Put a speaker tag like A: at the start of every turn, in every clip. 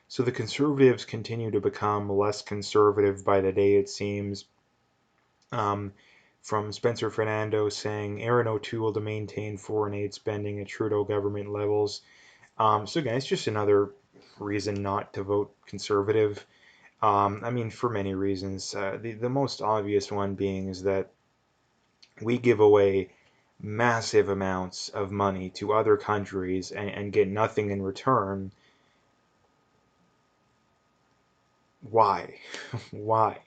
A: So the conservatives continue to become less conservative by the day, it seems. Um, from Spencer Fernando saying Aaron O'Toole to maintain foreign aid spending at Trudeau government levels. So again, it's just another reason not to vote conservative. I mean, for many reasons. The most obvious one being is that we give away massive amounts of money to other countries and get nothing in return. Why? Why?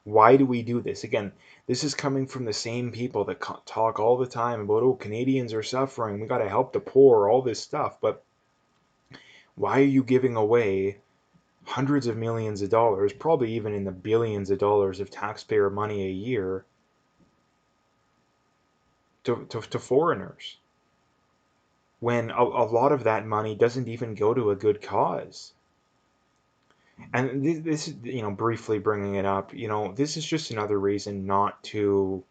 A: Why do we do this? Again, this is coming from the same people that talk all the time about, oh, Canadians are suffering, we got to help the poor, all this stuff. But why are you giving away hundreds of millions of dollars, probably even in the billions of dollars of taxpayer money a year to foreigners when a lot of that money doesn't even go to a good cause? And this is, briefly bringing it up, this is just another reason not to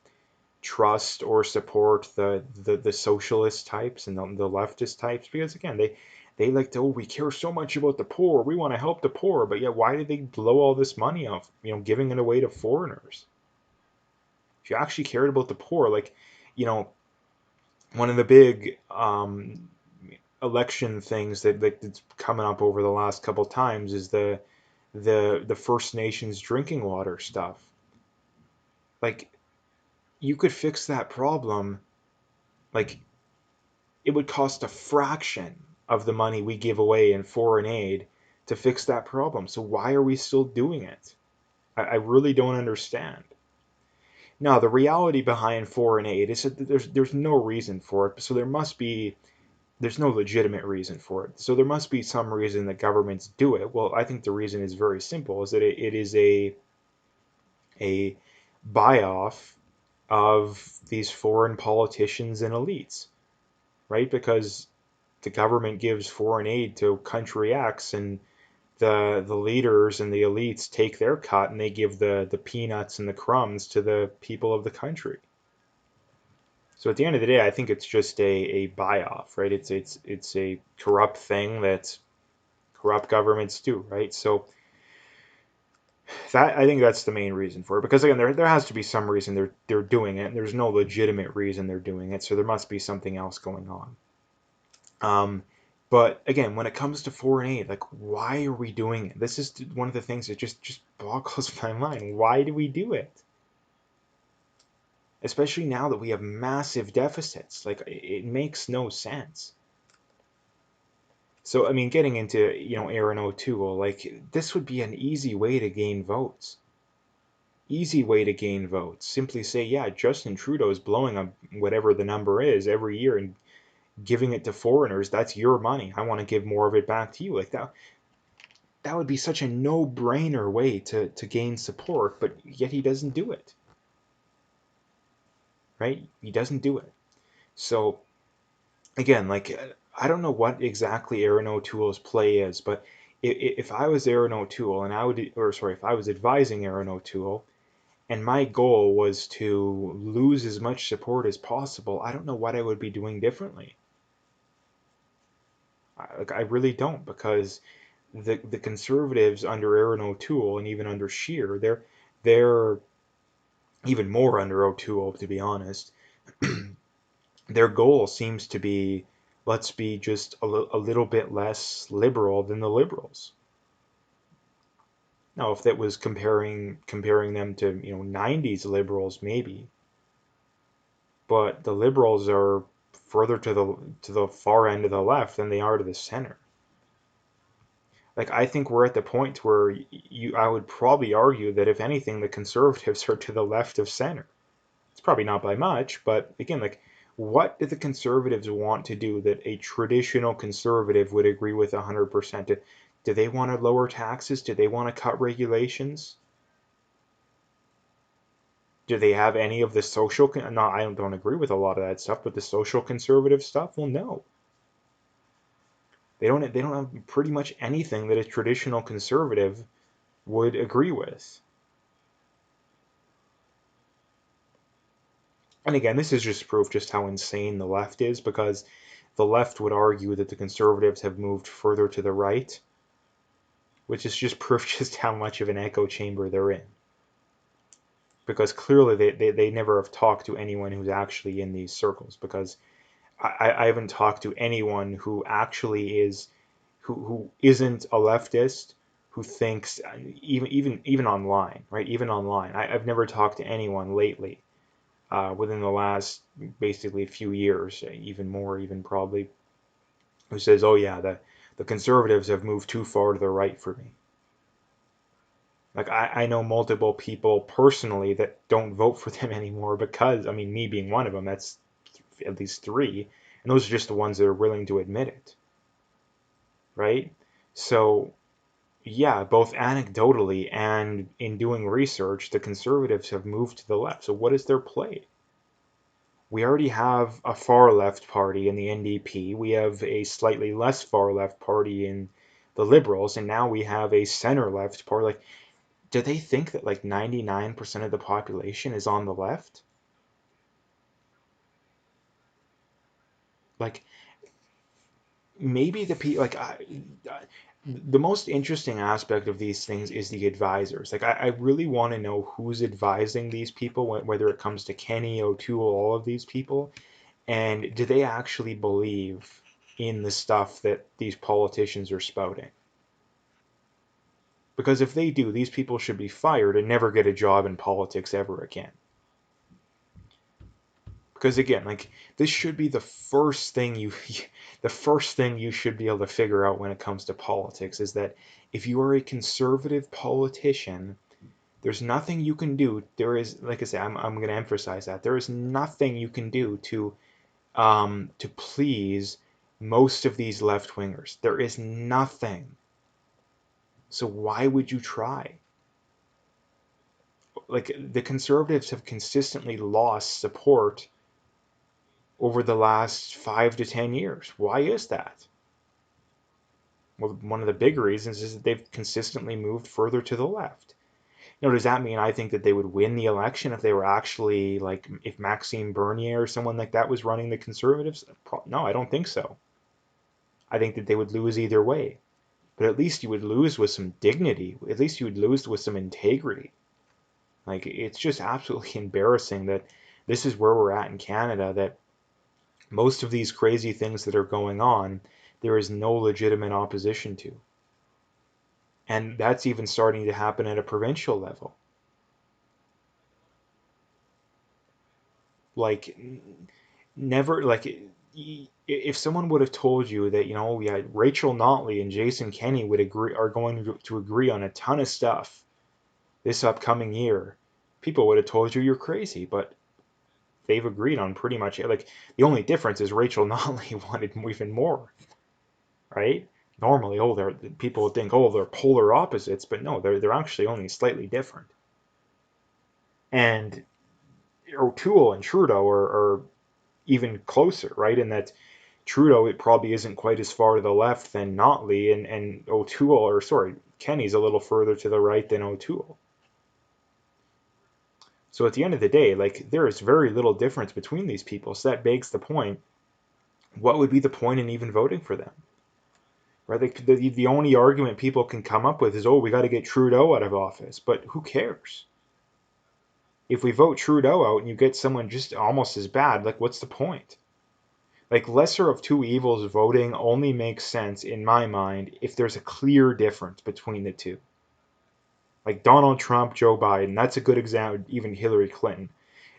A: trust or support the socialist types and the leftist types, because again, they like to, oh, we care so much about the poor, we want to help the poor, but yet why did they blow all this money off, giving it away to foreigners? If you actually cared about the poor, like, you know one of the big election things that's coming up over the last couple times is the First Nations drinking water stuff. Like, you could fix that problem. Like, it would cost a fraction of the money we give away in foreign aid to fix that problem. So why are we still doing it? I really don't understand. Now, the reality behind foreign aid is that there's no reason for it. So there's no legitimate reason for it. So there must be some reason that governments do it. Well, I think the reason is very simple: is that it is a buy off of these foreign politicians and elites, right? Because the government gives foreign aid to country X, and the leaders and the elites take their cut, and they give the peanuts and the crumbs to the people of the country. So at the end of the day, I think it's just a buy off, right? It's a corrupt thing that corrupt governments do, right? So that, I think that's the main reason for it. Because again, there has to be some reason they're doing it. And there's no legitimate reason they're doing it, so there must be something else going on. Um, but again, when it comes to foreign aid, like, why are we doing it? This is one of the things that just boggles my mind. Why do we do it? Especially now that we have massive deficits. Like, it makes no sense. So, I mean, getting into, Aaron O'Toole, like, this would be an easy way to gain votes. Easy way to gain votes. Simply say, yeah, Justin Trudeau is blowing up whatever the number is every year and giving it to foreigners. That's your money. I want to give more of it back to you. Like, that would be such a no-brainer way to gain support, but yet he doesn't do it, right? He doesn't do it. So again, like, I don't know what exactly Aaron O'Toole's play is, but if I was Aaron O'Toole and if I was advising Aaron O'Toole and my goal was to lose as much support as possible, I don't know what I would be doing differently. I really don't, because the conservatives under Aaron O'Toole and even under Scheer, they're even more under O'Toole, to be honest. Their goal seems to be, let's be just a little bit less liberal than the liberals. Now, if that was comparing them to, 90s liberals, maybe, but the liberals are further to the far end of the left than they are to the center. Like, I think we're at the point where I would probably argue that if anything, the conservatives are to the left of center. It's probably not by much, but again, like, what do the conservatives want to do that a traditional conservative would agree with 100%? Do they want to lower taxes? Do they want to cut regulations? Do they have any of the social? No, I don't agree with a lot of that stuff, but the social conservative stuff, well, no. They don't have pretty much anything that a traditional conservative would agree with. And again, this is just proof just how insane the left is, because the left would argue that the conservatives have moved further to the right. which is just proof just how much of an echo chamber they're in. Because clearly they never have talked to anyone who's actually in these circles, because I haven't talked to anyone who actually is, who isn't a leftist, who thinks, even online, right? Even online. I've never talked to anyone lately, within the last basically few years, even more, even probably, who says, oh yeah, the conservatives have moved too far to the right for me. Like, I know multiple people personally that don't vote for them anymore because, I mean, me being one of them, that's at least three, and those are just the ones that are willing to admit it, right? So, yeah, both anecdotally and in doing research, the conservatives have moved to the left. So, what is their play? We already have a far left party in the NDP. We have a slightly less far left party in the Liberals, and now we have a center left party. Like, do they think that like 99% of the population is on the left? Like, maybe the people, like, the most interesting aspect of these things is the advisors. Like, I really want to know who's advising these people, whether it comes to Kenney, O'Toole, all of these people, and do they actually believe in the stuff that these politicians are spouting? Because if they do, these people should be fired and never get a job in politics ever again. Because again, like, this should be the first thing the first thing you should be able to figure out when it comes to politics is that if you are a conservative politician, there's nothing you can do. There is, like I said, I'm going to emphasize that there is nothing you can do to please most of these left wingers. There is nothing. So why would you try? Like, the conservatives have consistently lost support over the last 5 to 10 years. Why is that? Well, one of the big reasons is that they've consistently moved further to the left. Now, does that mean I think that they would win the election if they were actually, like, if Maxime Bernier or someone like that was running the Conservatives? No, I don't think so. I think that they would lose either way. But at least you would lose with some dignity. At least you would lose with some integrity. Like, it's just absolutely embarrassing that this is where we're at in Canada, that most of these crazy things that are going on, there is no legitimate opposition to. And that's even starting to happen at a provincial level. Like, never, like, if someone would have told you that, yeah, Rachel Notley and Jason Kenney would agree, are going to agree on a ton of stuff this upcoming year, people would have told you you're crazy. But they've agreed on pretty much, like, the only difference is Rachel Notley wanted even more, right? Normally, people would think, oh, they're polar opposites, but no, they're actually only slightly different. And O'Toole and Trudeau are even closer, right? In that Trudeau, it probably isn't quite as far to the left than Notley, and O'Toole, or sorry, Kenney's a little further to the right than O'Toole. So at the end of the day, like, there is very little difference between these people. So that begs the point, what would be the point in even voting for them? Right? Like, the only argument people can come up with is, oh, we got to get Trudeau out of office. But who cares? If we vote Trudeau out and you get someone just almost as bad, like, what's the point? Like, lesser of two evils voting only makes sense in my mind if there's a clear difference between the two. Like Donald Trump, Joe Biden, that's a good example. Even Hillary Clinton,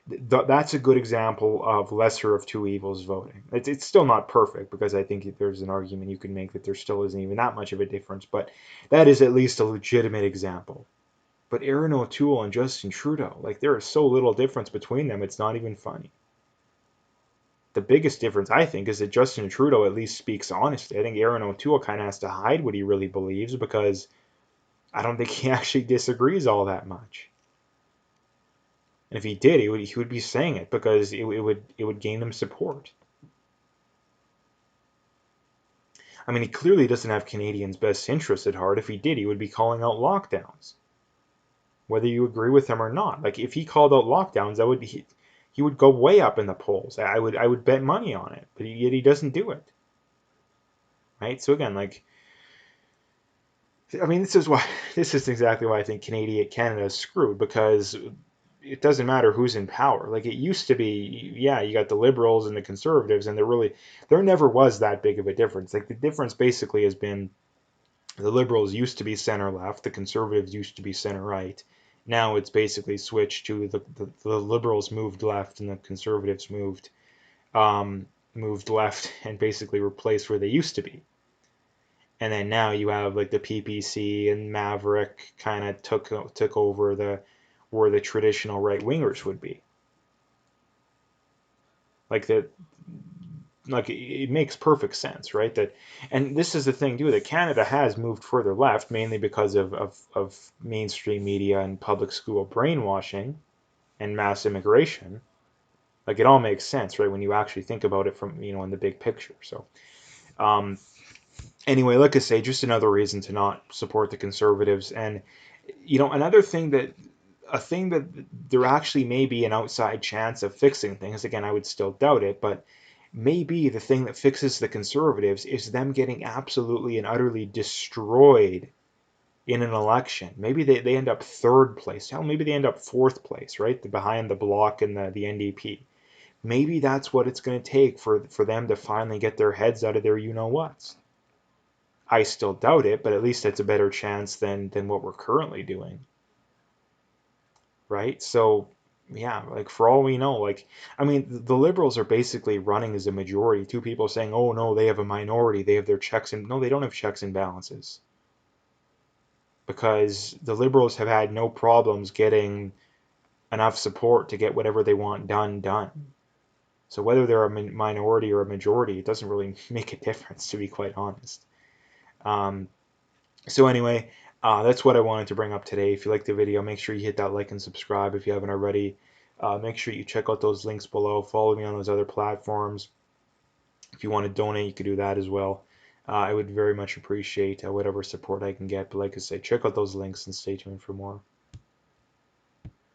A: that's a good example of lesser of two evils voting. It's still not perfect, because I think there's an argument you can make that there still isn't even that much of a difference, but that is at least a legitimate example. But Erin O'Toole and Justin Trudeau, like, there is so little difference between them, it's not even funny. The biggest difference, I think, is that Justin Trudeau at least speaks honestly. I think Erin O'Toole kind of has to hide what he really believes, because I don't think he actually disagrees all that much. And if he did, he would be saying it because it would gain him support. I mean, he clearly doesn't have Canadians' best interests at heart. If he did, he would be calling out lockdowns, whether you agree with him or not. Like, if he called out lockdowns, he would go way up in the polls. I would bet money on it, but yet he doesn't do it. Right? So again, like, I mean, this is why this is exactly why I think Canada is screwed, because it doesn't matter who's in power. Like it used to be, yeah, you got the liberals and the conservatives, and there never was that big of a difference. Like the difference basically has been the liberals used to be center left, the conservatives used to be center right. Now it's basically switched to the liberals moved left and the conservatives um, moved left and basically replaced where they used to be. And then now you have like the PPC and Maverick kind of took over the where the traditional right wingers would be. Like the like it makes perfect sense, right? That, and this is the thing too, that Canada has moved further left mainly because of mainstream media and public school brainwashing and mass immigration. Like it all makes sense, right? When you actually think about it from, in the big picture. So um, anyway, like I say, just another reason to not support the conservatives. And another thing that a thing that there actually may be an outside chance of fixing things. Again, I would still doubt it, but maybe the thing that fixes the conservatives is them getting absolutely and utterly destroyed in an election. Maybe they end up third place. Hell, maybe they end up fourth place, right? Behind the Bloc and the NDP. Maybe that's what it's going to take for them to finally get their heads out of their you-know-whats. I still doubt it, but at least it's a better chance than what we're currently doing, right? So yeah, like for all we know, like I mean, the liberals are basically running as a majority. Two people saying, "Oh no, they have a minority. They have their checks and no, they don't have checks and balances." Because the liberals have had no problems getting enough support to get whatever they want done. So whether they're a minority or a majority, it doesn't really make a difference, to be quite honest. Um, So anyway, that's what I wanted to bring up today. If you liked the video, make sure you hit that like and subscribe if you haven't already. Make sure you check out those links below. Follow me on those other platforms. If you want to donate, you can do that as well. I would very much appreciate whatever support I can get. But like I said, check out those links and stay tuned for more.